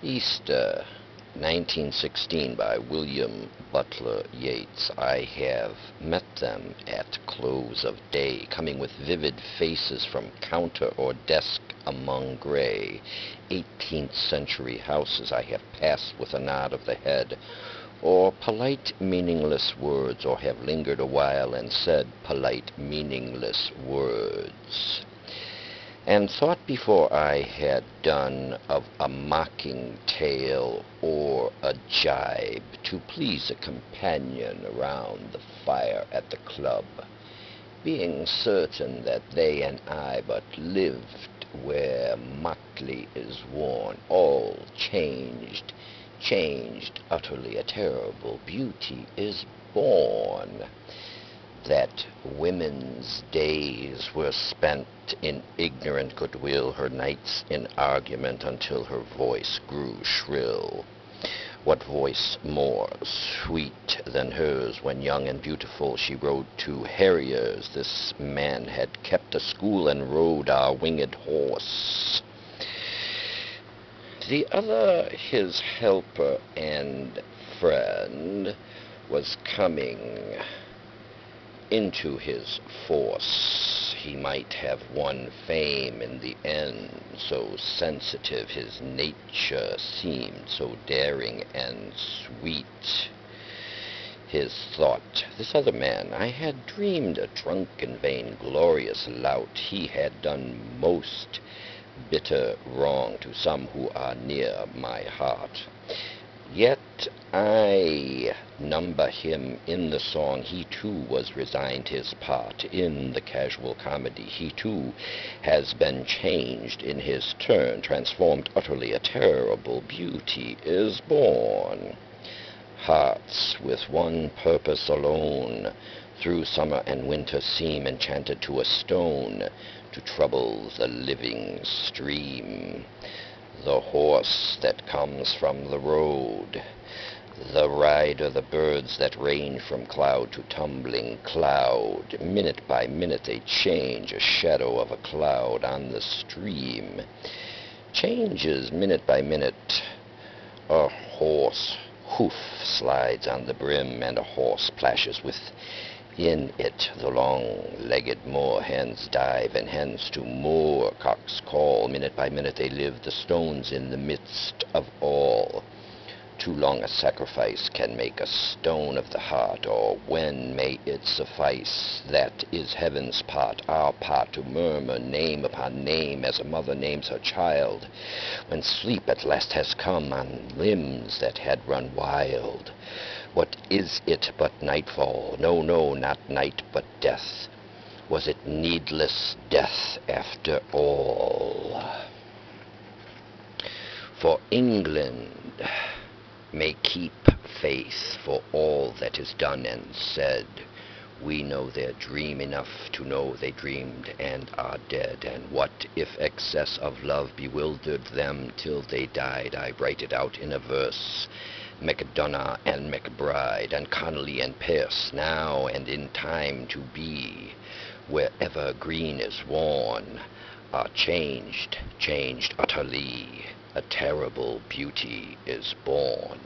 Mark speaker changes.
Speaker 1: Easter, 1916, by William Butler Yeats. I have met them at close of day, coming with vivid faces from counter or desk among gray 18th century houses. I have passed with a nod of the head, or polite meaningless words, or have lingered a while and said polite meaningless words, and thought before I had done of a mocking tale or a jibe to please a companion around the fire at the club, being certain that they and I but lived where motley is worn, all changed, utterly a terrible beauty is born. That women's days were spent in ignorant goodwill, her nights in argument until her voice grew shrill. What voice more sweet than hers when young and beautiful she rode to harriers? This man had kept a school and rode our winged horse. The other, his helper and friend, was coming into his force. He might have won fame in the end, so sensitive his nature seemed, so daring and sweet his thought. This other man, I had dreamed a drunken, vain-glorious lout. He had done most bitter wrong to some who are near my heart. Yet I number him in the song. He too was resigned his part in the casual comedy. He too has been changed in his turn, transformed utterly. A terrible beauty is born. Hearts with one purpose alone through summer and winter seem enchanted to a stone, to trouble the living stream. The horse that comes from the road, the rider, the birds that range from cloud to tumbling cloud. Minute by minute they change, a shadow of a cloud on the stream changes minute by minute. A horse hoof slides on the brim, and a horse plashes within it. The long-legged moor hens dive, and hens to moor cocks call. Minute by minute they live, the stones in the midst of all. Too long a sacrifice can make a stone of the heart, or when may it suffice? That is heaven's part, our part, to murmur name upon name as a mother names her child, when sleep at last has come on limbs that had run wild. What is it but nightfall? No, not night, but death. Was it needless death after all? For England may keep faith for all that is done and said. We know their dream enough to know they dreamed and are dead. And what if excess of love bewildered them till they died? I write it out in a verse. Macdonough and MacBride, and Connolly and Pearse, now and in time to be, wherever green is worn, are changed utterly. A terrible beauty is born.